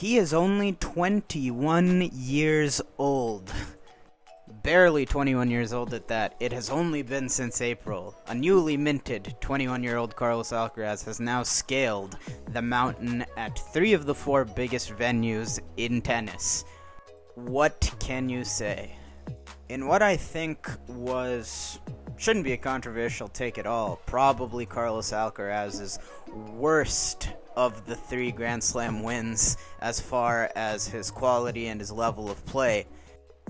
He is only 21 years old. Barely 21 years old at that. It has only been since April. A newly minted 21-year-old Carlos Alcaraz has now scaled the mountain at 3 of the 4 biggest venues in tennis. What can you say? In what I think shouldn't be a controversial take at all, probably Carlos Alcaraz's worst of the 3 Grand Slam wins as far as his quality and his level of play.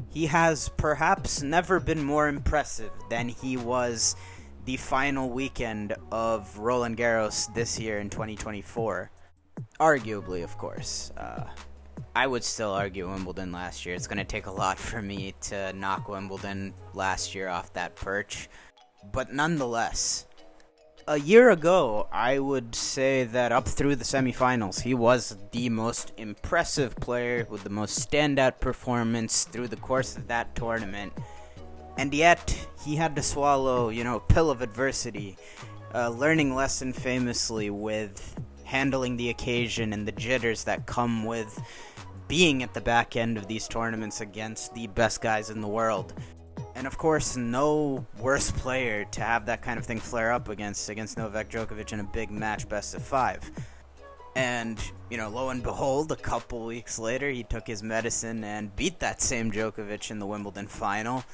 He has perhaps never been more impressive than he was the final weekend of Roland Garros this year in 2024. Arguably, of course. I would still argue Wimbledon last year. It's going to take a lot for me to knock Wimbledon last year off that perch. But nonetheless, a year ago, I would say that up through the semifinals, he was the most impressive player with the most standout performance through the course of that tournament. And yet, he had to swallow, a pill of adversity, a learning lesson famously with handling the occasion and the jitters that come with being at the back end of these tournaments against the best guys in the world. And of course, no worse player to have that kind of thing flare up against Novak Djokovic in a big match best of 5. And, lo and behold, a couple weeks later, he took his medicine and beat that same Djokovic in the Wimbledon final.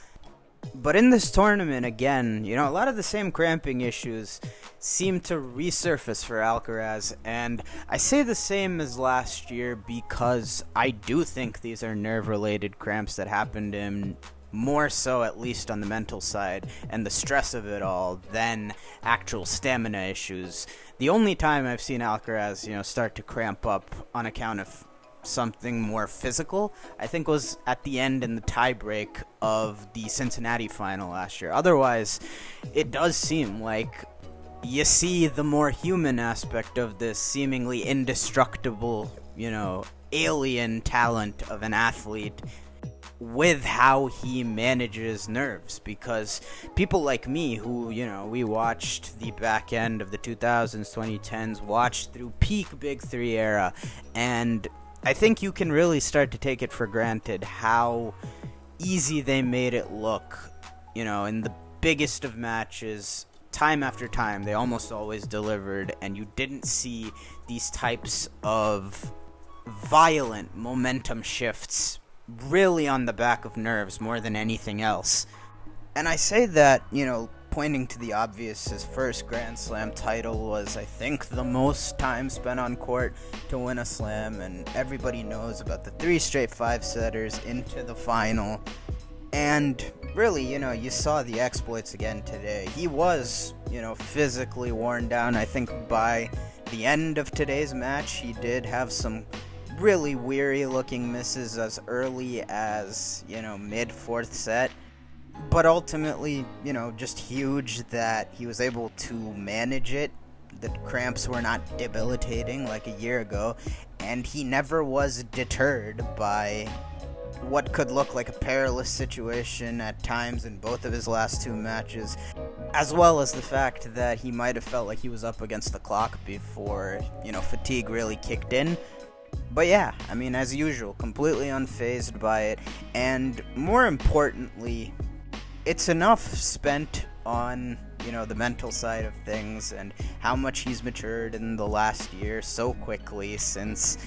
But in this tournament, again, a lot of the same cramping issues seem to resurface for Alcaraz. And I say the same as last year because I do think these are nerve-related cramps that happened to him, more so at least on the mental side and the stress of it all than actual stamina issues. The only time I've seen Alcaraz, start to cramp up on account of something more physical, I think was at the end in the tiebreak of the Cincinnati final last year. Otherwise, it does seem like you see the more human aspect of this seemingly indestructible, alien talent of an athlete with how he manages nerves, because people like me who, we watched the back end of the 2000s, 2010s, watched through peak Big Three era, and I think you can really start to take it for granted how easy they made it look, in the biggest of matches. Time after time, they almost always delivered, and you didn't see these types of violent momentum shifts really on the back of nerves more than anything else. And I say that, pointing to the obvious, his first Grand Slam title was, I think, the most time spent on court to win a slam, and everybody knows about the 3 straight 5-setters into the final. And really, you saw the exploits again today. He was, physically worn down. I think by the end of today's match, he did have some really weary-looking misses as early as, mid-4th set. But ultimately, just huge that he was able to manage it. The cramps were not debilitating like a year ago, and he never was deterred by what could look like a perilous situation at times in both of his last 2 matches, as well as the fact that he might have felt like he was up against the clock before, fatigue really kicked in. But yeah, as usual, completely unfazed by it, and more importantly, it's enough spent on, the mental side of things and how much he's matured in the last year so quickly since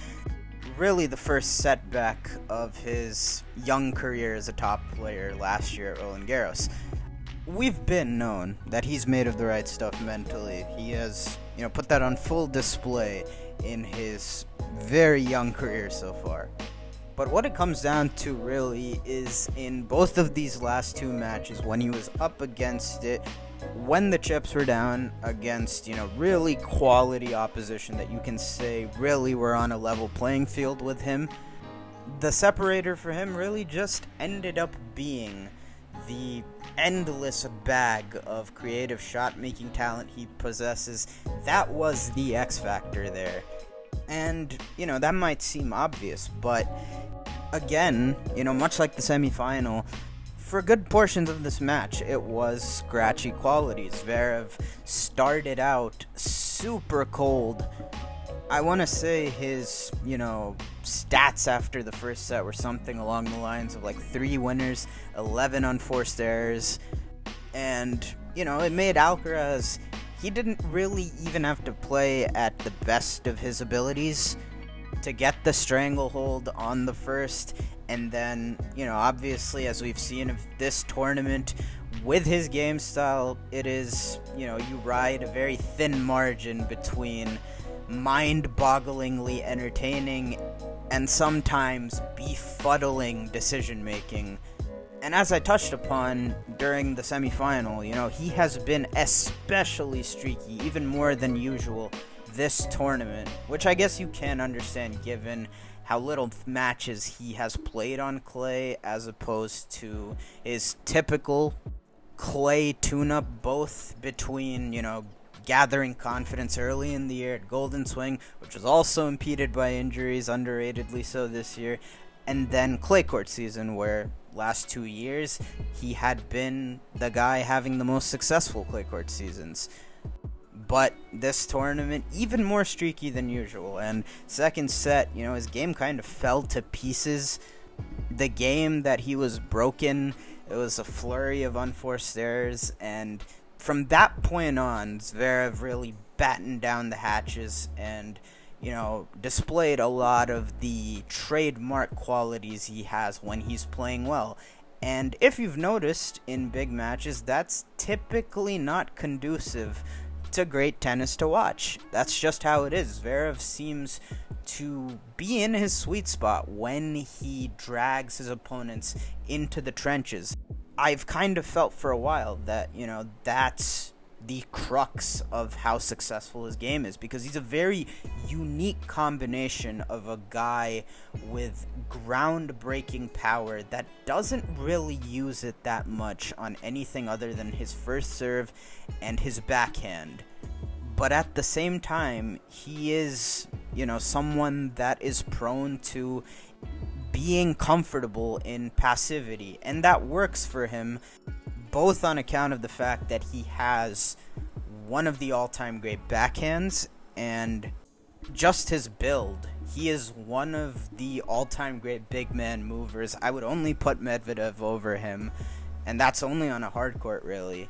really the first setback of his young career as a top player last year at Roland Garros. We've been known that he's made of the right stuff mentally. He has, put that on full display in his very young career so far. But what it comes down to really is in both of these last 2 matches, when he was up against it, when the chips were down against, really quality opposition that you can say really were on a level playing field with him, the separator for him really just ended up being the endless bag of creative shot-making talent he possesses. That was the X factor there. And, that might seem obvious, but again, much like the semifinal, for good portions of this match, it was scratchy qualities. Zverev started out super cold. I want to say his, stats after the first set were something along the lines of like 3 winners, 11 unforced errors, and, it made Alcaraz, he didn't really even have to play at the best of his abilities to get the stranglehold on the first. And then, obviously, as we've seen of this tournament, with his game style, it is, you ride a very thin margin between mind-bogglingly entertaining and sometimes befuddling decision-making. And as I touched upon during the semifinal, he has been especially streaky, even more than usual, this tournament, which I guess you can understand given how little matches he has played on clay as opposed to his typical clay tune-up, both between, gathering confidence early in the year at Golden Swing, which was also impeded by injuries, underratedly so this year, and then clay court season, where last 2 years he had been the guy having the most successful clay court seasons. But this tournament, even more streaky than usual. And second set, his game kind of fell to pieces. The game that he was broken, it was a flurry of unforced errors. And from that point on, Zverev really battened down the hatches and, displayed a lot of the trademark qualities he has when he's playing well. And if you've noticed in big matches, that's typically not conducive to great tennis to watch. That's just how it is. Zverev seems to be in his sweet spot when he drags his opponents into the trenches. I've kind of felt for a while that, that's the crux of how successful his game is, because he's a very unique combination of a guy with groundbreaking power that doesn't really use it that much on anything other than his first serve and his backhand. But at the same time, he is, someone that is prone to being comfortable in passivity, and that works for him, both on account of the fact that he has one of the all-time great backhands and just his build. He is one of the all-time great big man movers. I would only put Medvedev over him, and that's only on a hard court, really.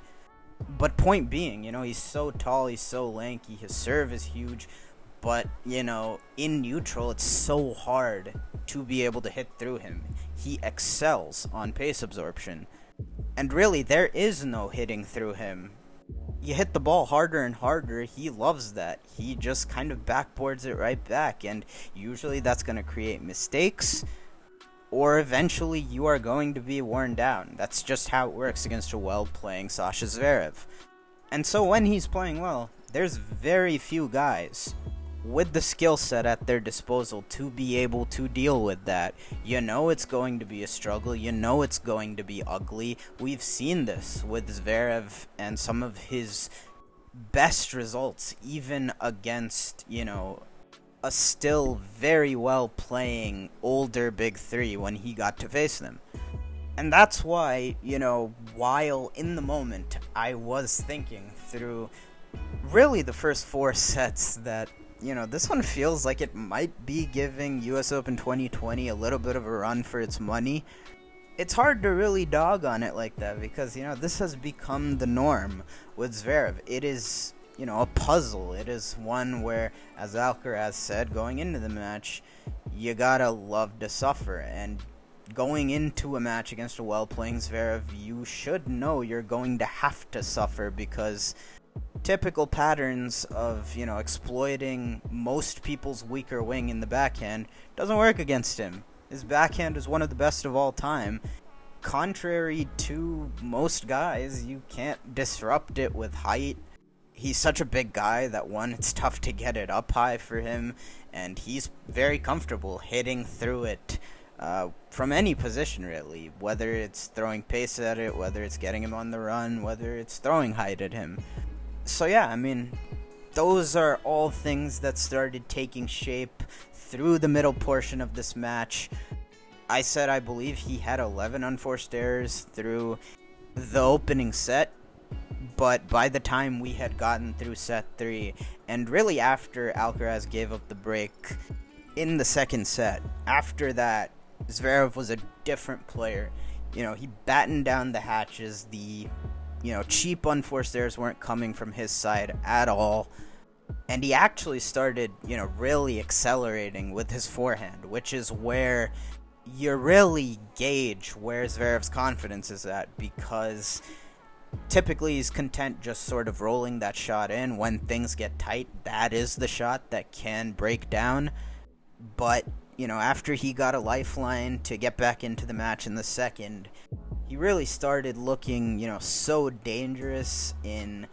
But point being, he's so tall, he's so lanky, his serve is huge, but, in neutral, it's so hard to be able to hit through him. He excels on pace absorption. And really, there is no hitting through him. You hit the ball harder and harder, he loves that. He just kind of backboards it right back, and usually that's going to create mistakes, or eventually you are going to be worn down. That's just how it works against a well-playing Sasha Zverev. And so when he's playing well, there's very few guys with the skill set at their disposal to be able to deal with that. It's going to be a struggle. It's going to be ugly. We've seen this with Zverev and some of his best results, even against, a still very well playing older big three when he got to face them. And that's why, while in the moment I was thinking through really the first 4 sets that, this one feels like it might be giving US Open 2020 a little bit of a run for its money. It's hard to really dog on it like that because, this has become the norm with Zverev. It is, a puzzle. It is one where, as Alcaraz said going into the match, you gotta love to suffer. And going into a match against a well-playing Zverev, you should know you're going to have to suffer because typical patterns of, exploiting most people's weaker wing in the backhand doesn't work against him. His backhand is one of the best of all time. Contrary to most guys, you can't disrupt it with height. He's such a big guy that, one, it's tough to get it up high for him, and he's very comfortable hitting through it from any position, really, whether it's throwing pace at it, whether it's getting him on the run, whether it's throwing height at him. So yeah, those are all things that started taking shape through the middle portion of this match. I said I believe he had 11 unforced errors through the opening set, but by the time we had gotten through set 3, and really after Alcaraz gave up the break, in the second set. After that, Zverev was a different player. He battened down the hatches. The, cheap unforced errors weren't coming from his side at all. And he actually started, really accelerating with his forehand, which is where you really gauge where Zverev's confidence is at, because typically he's content just sort of rolling that shot in. When things get tight, that is the shot that can break down. But, after he got a lifeline to get back into the match in the second, he really started looking, so dangerous in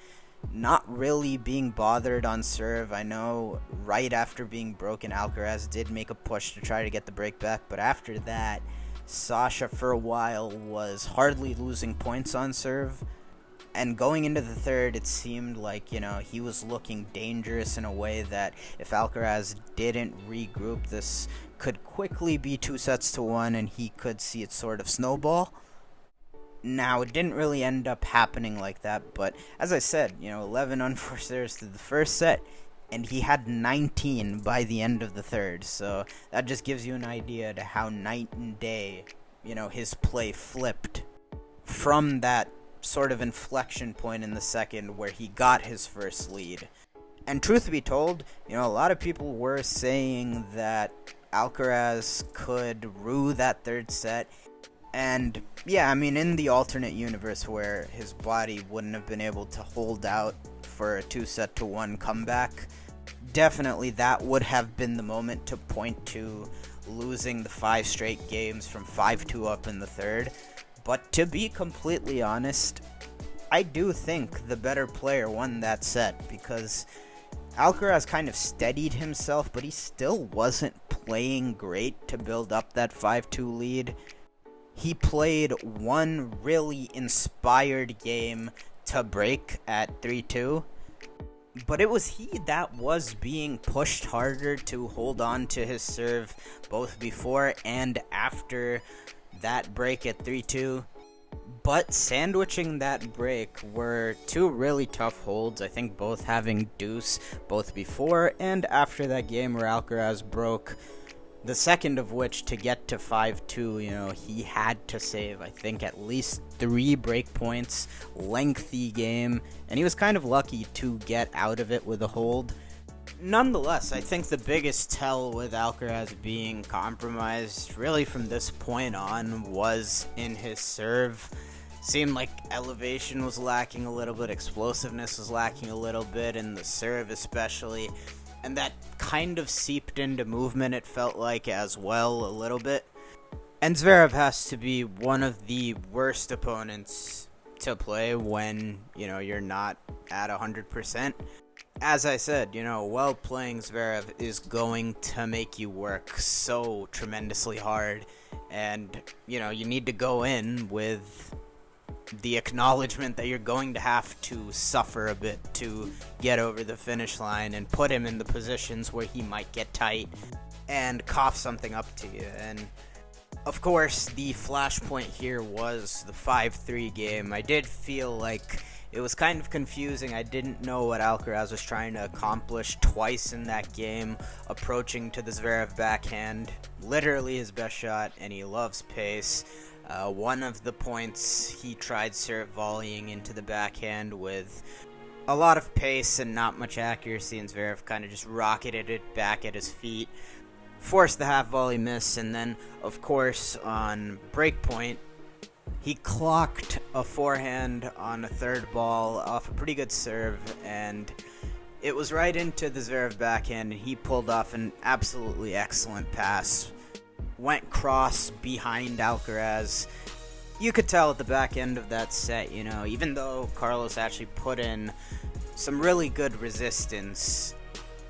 not really being bothered on serve. I know right after being broken, Alcaraz did make a push to try to get the break back, but after that, Sasha for a while was hardly losing points on serve. And going into the third, it seemed like, he was looking dangerous in a way that if Alcaraz didn't regroup, this could quickly be 2-1, and he could see it sort of snowball. Now, it didn't really end up happening like that, but as I said, 11 unforced errors through the first set, and he had 19 by the end of the third, so that just gives you an idea to how night and day, his play flipped from that sort of inflection point in the second where he got his first lead. And truth be told, a lot of people were saying that Alcaraz could rue that third set. And yeah, in the alternate universe where his body wouldn't have been able to hold out for a 2-1 comeback, definitely that would have been the moment to point to losing the 5 straight games from 5-2 up in the third. But to be completely honest, I do think the better player won that set, because Alcaraz kind of steadied himself, but he still wasn't playing great to build up that 5-2 lead. He played one really inspired game to break at 3-2, but it was he that was being pushed harder to hold on to his serve both before and after that break at 3-2. But sandwiching that break were 2 really tough holds, I think both having deuce both before and after that game where Alcaraz broke. The second of which, to get to 5-2, he had to save, I think, at least 3 break points, lengthy game, and he was kind of lucky to get out of it with a hold. Nonetheless, I think the biggest tell with Alcaraz being compromised, really from this point on, was in his serve. Seemed like elevation was lacking a little bit, explosiveness was lacking a little bit, in the serve especially. And that kind of seeped into movement, it felt like, as well, a little bit. And Zverev has to be one of the worst opponents to play when, you're not at 100%. As I said, well playing Zverev is going to make you work so tremendously hard. And, you need to go in with the acknowledgement that you're going to have to suffer a bit to get over the finish line and put him in the positions where he might get tight and cough something up to you. And of course, the flashpoint here was the 5-3 game. I did feel like it was kind of confusing. I didn't know what Alcaraz was trying to accomplish twice in that game, approaching to the Zverev backhand, literally his best shot, and he loves pace. One of the points, he tried serve volleying into the backhand with a lot of pace and not much accuracy, and Zverev kind of just rocketed it back at his feet, forced the half volley miss, and then, of course, on breakpoint, he clocked a forehand on a third ball off a pretty good serve, and it was right into the Zverev backhand, and he pulled off an absolutely excellent pass. Went cross behind Alcaraz. You could tell at the back end of that set, even though Carlos actually put in some really good resistance,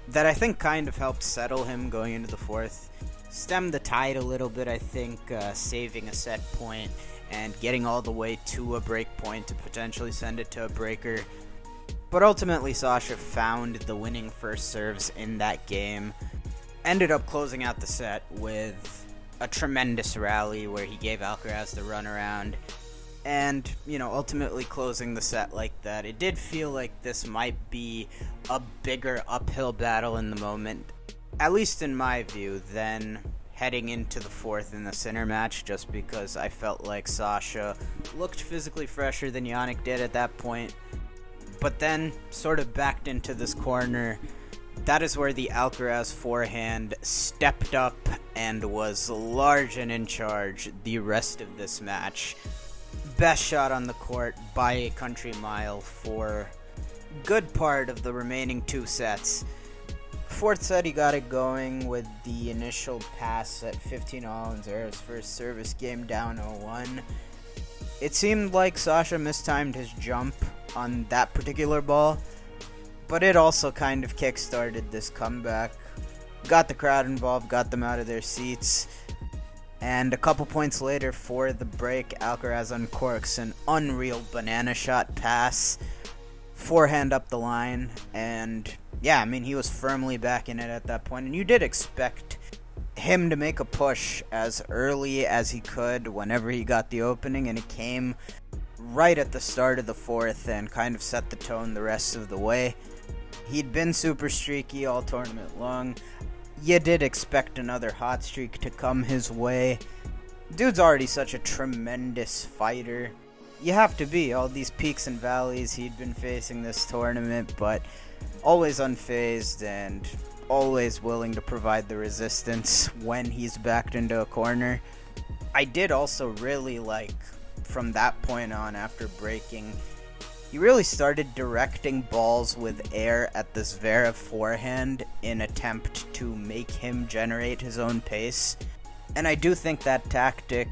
that I think kind of helped settle him going into the fourth. Stemmed the tide a little bit, I think, saving a set point and getting all the way to a break point to potentially send it to a breaker. But ultimately, Sasha found the winning first serves in that game. Ended up closing out the set with a tremendous rally where he gave Alcaraz the runaround. And, ultimately closing the set like that. It did feel like this might be a bigger uphill battle in the moment. at least in my view, than heading into the fourth in the center match, just because I felt like Sasha looked physically fresher than Yannick did at that point, but then sort of backed into this corner. That is where the Alcaraz forehand stepped up and was large and in charge the rest of this match. Best shot on the court by a country mile for good part of the remaining 2 sets. Fourth set, he got it going with the initial pass at 15-all in Zverev's first service game, down 0-1. It seemed like Sasha mistimed his jump on that particular ball, but it also kind of kick-started this comeback. Got the crowd involved, got them out of their seats, and a couple points later for the break, Alcaraz uncorks an unreal banana shot pass, forehand up the line, and yeah, I mean, he was firmly back in it at that point, and you did expect him to make a push as early as he could whenever he got the opening, and it came right at the start of the fourth and kind of set the tone the rest of the way. He'd been super streaky all tournament long. You did expect another hot streak to come his way. Dude's already such a tremendous fighter. You have to be. All these peaks and valleys he'd been facing this tournament, but always unfazed and always willing to provide the resistance when he's backed into a corner. I did also really like, from that point on after breaking, he really started directing balls with air at the Zverev forehand in attempt to make him generate his own pace. And I do think that tactic,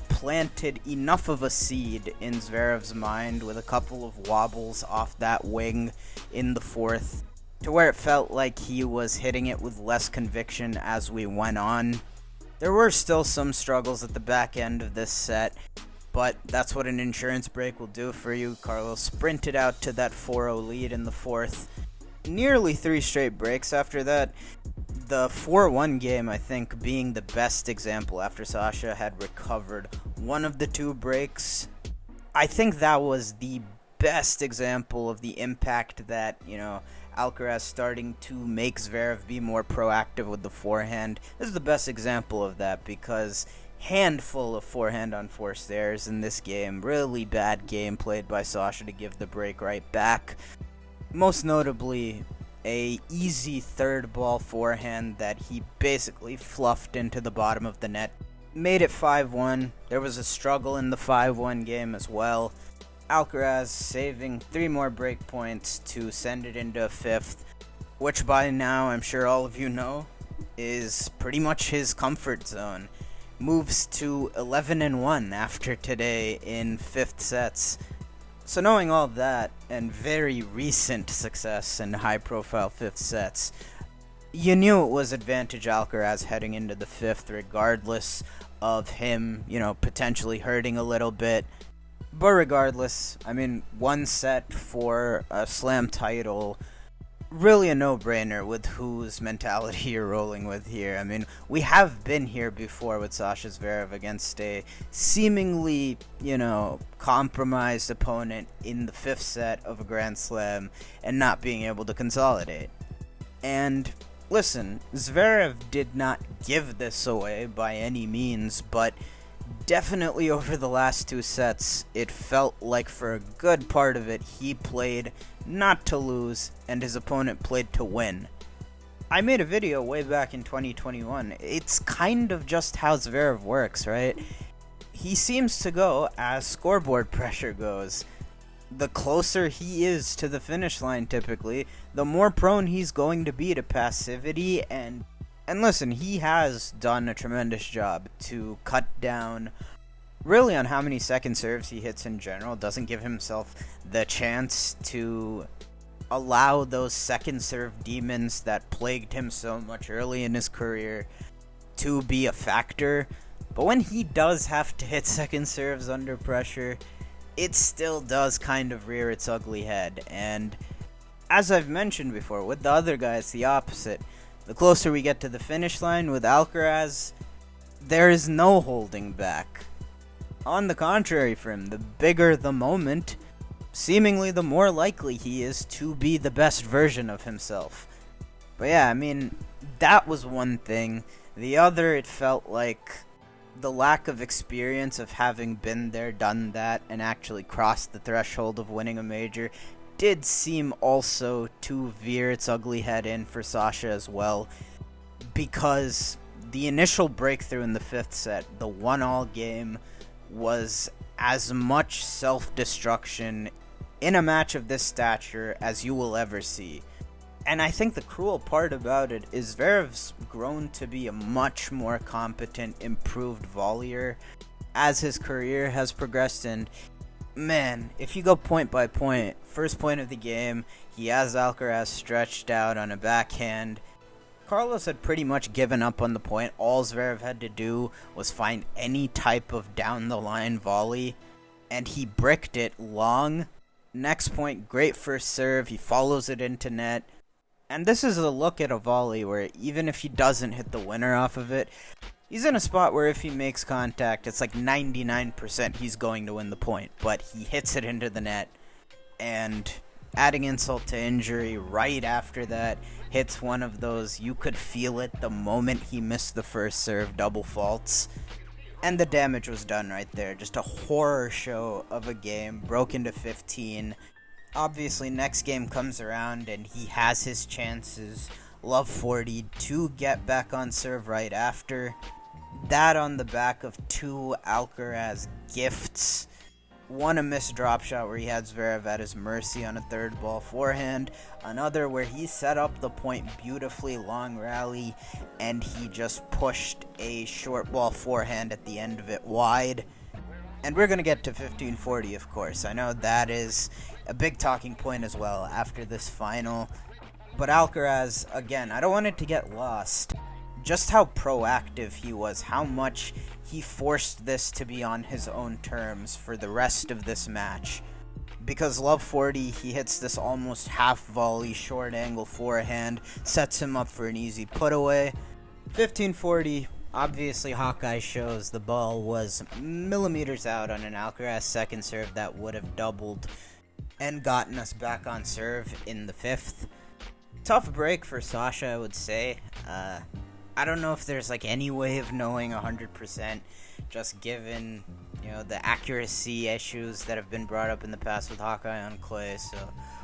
planted enough of a seed in Zverev's mind with a couple of wobbles off that wing in the fourth to where it felt like he was hitting it with less conviction as we went on. There were still some struggles at the back end of this set, but that's what an insurance break will do for you. Carlos sprinted out to that 4-0 lead in the fourth. Nearly 3 straight breaks after that. The 4-1 game, I think, being the best example after Sasha had recovered one of the 2 breaks. I think that was the best example of the impact that, Alcaraz starting to make Zverev be more proactive with the forehand. This is the best example of that because handful of forehand unforced errors in this game. Really bad game played by Sasha to give the break right back. Most notably, a easy third ball forehand that he basically fluffed into the bottom of the net. Made it 5-1. There was a struggle in the 5-1 game as well. Alcaraz saving 3 more break points to send it into a 5th, which by now I'm sure all of you know is pretty much his comfort zone. Moves to 11-1 after today in 5th sets. So knowing all that, and very recent success in high-profile 5th sets, you knew it was advantage Alcaraz heading into the 5th, regardless of him, potentially hurting a little bit. But regardless, I mean, 1 set for a slam title, really a no-brainer with whose mentality you're rolling with here. I mean, we have been here before with Sasha Zverev against a seemingly, compromised opponent in the 5th set of a Grand Slam and not being able to consolidate. And listen, Zverev did not give this away by any means, but definitely over the last 2 sets, it felt like for a good part of it, he played not to lose, and his opponent played to win. I made a video way back in 2021. It's kind of just how Zverev works, right? He seems to go as scoreboard pressure goes. The closer he is to the finish line typically, the more prone he's going to be to passivity, and listen, he has done a tremendous job to cut down really on how many second serves he hits in general. Doesn't give himself the chance to allow those second serve demons that plagued him so much early in his career to be a factor. But when he does have to hit second serves under pressure, it still does kind of rear its ugly head. And as I've mentioned before, with the other guy, it's the opposite. The closer we get to the finish line with Alcaraz, there is no holding back. On the contrary for him, the bigger the moment, seemingly the more likely he is to be the best version of himself. But yeah, I mean, That was one thing. The other, it felt like the lack of experience of having been there, done that, and actually crossed the threshold of winning a major did seem also to veer its ugly head in for Sasha as well, because the initial breakthrough in the fifth set, the 1-all game, was as much self-destruction in a match of this stature as you will ever see. And I think the cruel part about it is Zverev's grown to be a much more competent, improved volleyer as his career has progressed. And man, if you go point by point, first point of the game, he has Alcaraz stretched out on a backhand. Carlos had pretty much given up on the point. All Zverev had to do was find any type of down-the-line volley, and he bricked it long. Next point, great first serve. He follows it into net. And this is a look at a volley where even if he doesn't hit the winner off of it, he's in a spot where if he makes contact, it's like 99% he's going to win the point. But he hits it into the net, and adding insult to injury, right after that, hits one of those, you could feel it the moment he missed the first serve, double faults. And the damage was done right there. Just a horror show of a game, broke into 15. Obviously, next game comes around and he has his chances. Love 40 to get back on serve right after. That on the back of two Alcaraz gifts. One, a missed drop shot where he had Zverev at his mercy on a third ball forehand. Another where he set up the point beautifully, long rally, and he just pushed a short ball forehand at the end of it wide. And we're going to get to 1540, of course. I know that is a big talking point as well after this final. But Alcaraz, again, I don't want it to get lost. Just how proactive he was, how much he forced this to be on his own terms for the rest of this match. Because Love 40, he hits this almost half volley, short angle forehand, sets him up for an easy put away. 1540, obviously Hawkeye shows the ball was millimeters out on an Alcaraz second serve that would have doubled and gotten us back on serve in the fifth. Tough break for Sasha, I would say. I don't know if there's like any way of knowing 100%, just given, the accuracy issues that have been brought up in the past with Hawkeye on clay. So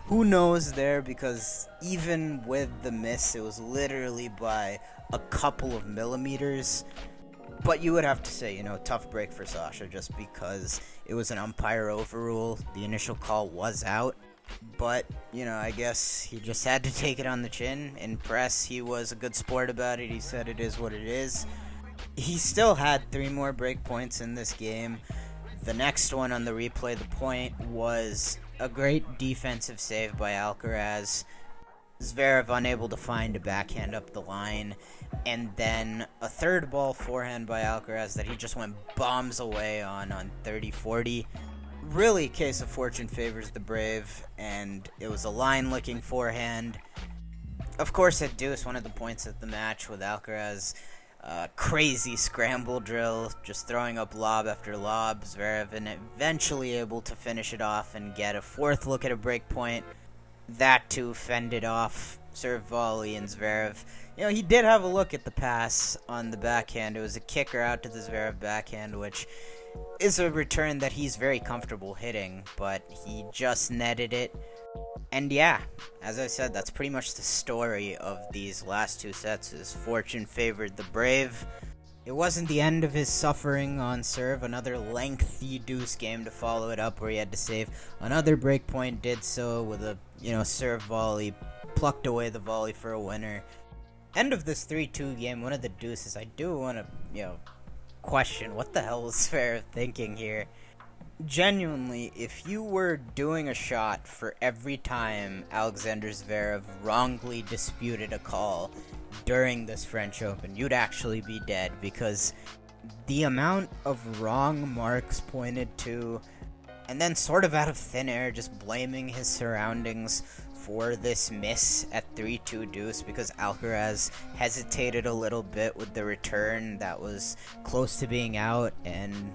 who knows there, because even with the miss, it was literally by a couple of millimeters. But you would have to say, tough break for Sasha, just because it was an umpire overrule. The initial call was out. But, I guess he just had to take it on the chin. In press, he was a good sport about it. He said it is what it is. He still had 3 more break points in this game. The next one on the replay, the point, was a great defensive save by Alcaraz. Zverev unable to find a backhand up the line. And then a third ball forehand by Alcaraz that he just went bombs away on 30-40. Really, case of fortune favors the brave, and it was a line-licking forehand. Of course, at deuce, one of the points of the match with Alcaraz, crazy scramble drill, just throwing up lob after lob. Zverev and eventually able to finish it off and get a fourth look at a break point. That too fended off serve volley, and Zverev, he did have a look at the pass on the backhand. It was a kicker out to the Zverev backhand, which is a return that he's very comfortable hitting, but he just netted it. And yeah, as I said, that's pretty much the story of these last 2 sets, is fortune favored the brave. It wasn't the end of his suffering on serve. Another lengthy deuce game to follow it up where he had to save another break point, did so with a, serve volley, plucked away the volley for a winner. End of this 3-2 game, one of the deuces, I do want to, question what the hell was Zverev thinking here. Genuinely, if you were doing a shot for every time Alexander Zverev wrongly disputed a call during this French Open, you'd actually be dead, because the amount of wrong marks pointed to, and then sort of out of thin air just blaming his surroundings for this miss at 3-2 deuce because Alcaraz hesitated a little bit with the return that was close to being out. And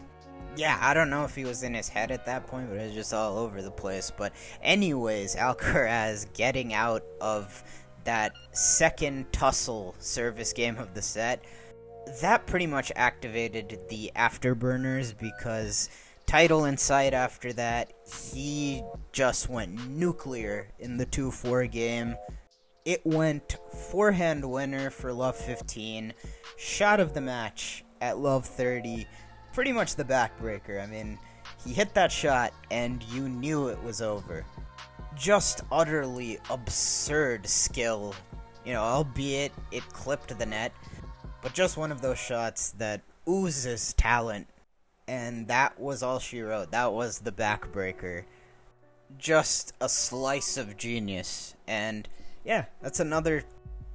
yeah, I don't know if he was in his head at that point, but it was just all over the place. But anyways, Alcaraz getting out of that second tussle service game of the set, that pretty much activated the afterburners because title in sight after that, he just went nuclear in the 2-4 game. It went forehand winner for love 15, shot of the match at love 30, pretty much the backbreaker. I mean, he hit that shot and you knew it was over. Just utterly absurd skill, albeit it clipped the net, but just one of those shots that oozes talent, and that was all she wrote. That was the backbreaker. Just a slice of genius, and yeah, that's another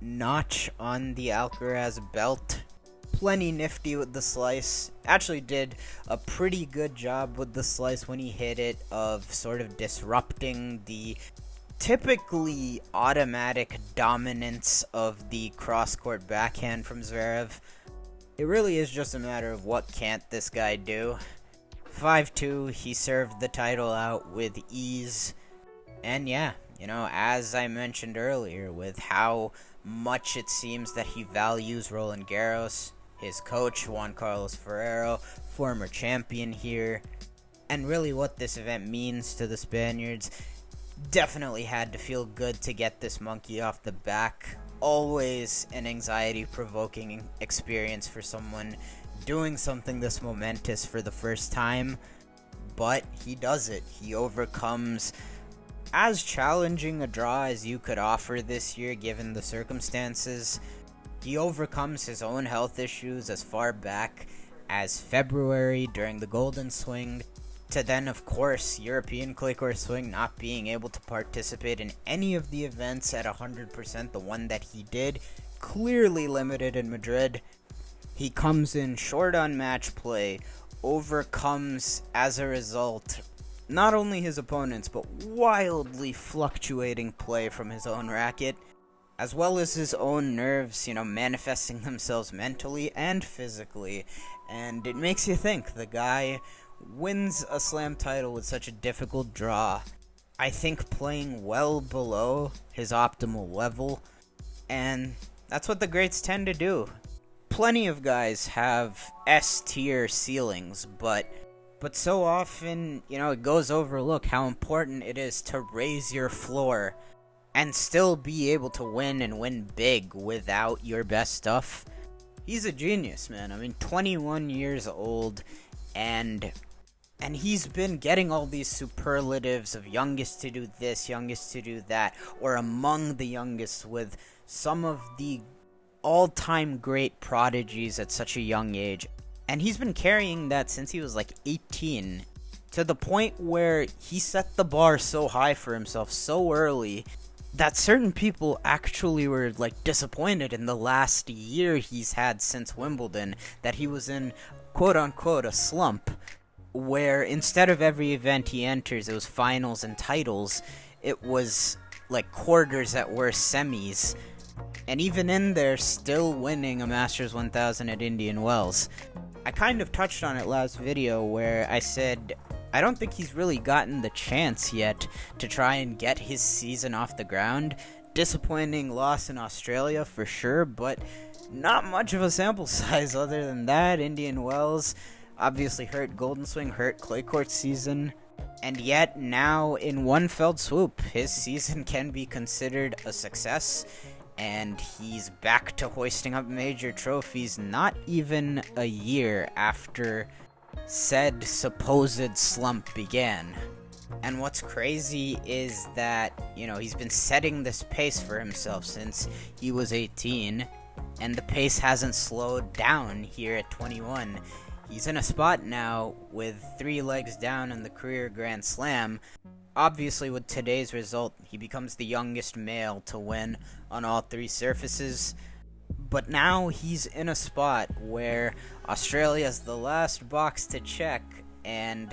notch on the Alcaraz belt. Plenty nifty with the slice. Actually did a pretty good job with the slice when he hit it of sort of disrupting the typically automatic dominance of the cross-court backhand from Zverev. It really is just a matter of what can't this guy do. 5-2, he served the title out with ease. And yeah, as I mentioned earlier, with how much it seems that he values Roland Garros, his coach, Juan Carlos Ferrero, former champion here, and really what this event means to the Spaniards, definitely had to feel good to get this monkey off the back. Always an anxiety-provoking experience for someone doing something this momentous for the first time, but he does it. He overcomes as challenging a draw as you could offer this year given the circumstances. He overcomes his own health issues as far back as February during the Golden Swing, to then, of course, European clay court swing not being able to participate in any of the events at 100%, the one that he did, clearly limited in Madrid. He comes in short on match play, overcomes, as a result, not only his opponents, but wildly fluctuating play from his own racket, as well as his own nerves, manifesting themselves mentally and physically. And it makes you think, the guy wins a slam title with such a difficult draw, I think playing well below his optimal level, and that's what the greats tend to do. Plenty of guys have S-tier ceilings, but so often, it goes overlooked how important it is to raise your floor and still be able to win and win big without your best stuff. He's a genius, man. I mean, 21 years old, and he's been getting all these superlatives of youngest to do this, youngest to do that, or among the youngest with some of the all-time great prodigies at such a young age. And he's been carrying that since he was like 18, to the point where he set the bar so high for himself so early that certain people actually were like disappointed in the last year he's had since Wimbledon, that he was in quote-unquote a slump, where instead of every event he enters, it was finals and titles. It was like quarters at worst, semis, and even in there, still winning a Masters 1000 at Indian Wells. I kind of touched on it last video where I said I don't think he's really gotten the chance yet to try and get his season off the ground. Disappointing loss in Australia for sure, but not much of a sample size other than that. Indian Wells obviously hurt Golden Swing, hurt clay court season, and yet now in one fell swoop his season can be considered a success, and he's back to hoisting up major trophies not even a year after said supposed slump began. And what's crazy is that, he's been setting this pace for himself since he was 18, and the pace hasn't slowed down here at 21. He's in a spot now with 3 legs down in the career Grand Slam. Obviously, with today's result, he becomes the youngest male to win on all 3 surfaces. But now he's in a spot where Australia's the last box to check, and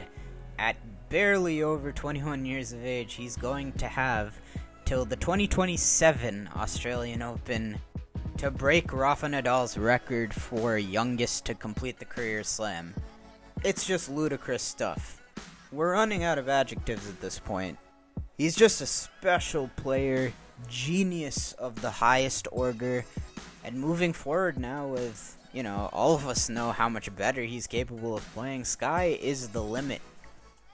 at barely over 21 years of age, he's going to have till the 2027 Australian Open to break Rafa Nadal's record for youngest to complete the career slam. It's just ludicrous stuff. We're running out of adjectives at this point. He's just a special player. genius of the highest order. And moving forward now with, all of us know how much better he's capable of playing. Sky is the limit.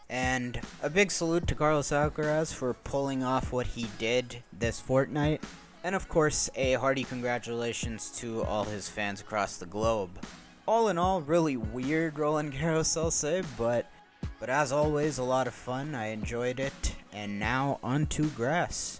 And a big salute to Carlos Alcaraz for pulling off what he did this fortnight. And of course, a hearty congratulations to all his fans across the globe. All in all, really weird Roland Garros, I'll say, but as always, a lot of fun. I enjoyed it. And now, on to grass.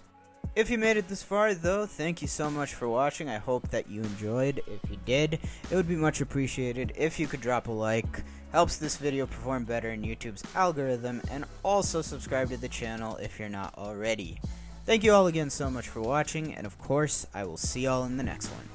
If you made it this far, though, thank you so much for watching. I hope that you enjoyed. If you did, it would be much appreciated if you could drop a like. Helps this video perform better in YouTube's algorithm, and also subscribe to the channel if you're not already. Thank you all again so much for watching, and of course, I will see y'all in the next one.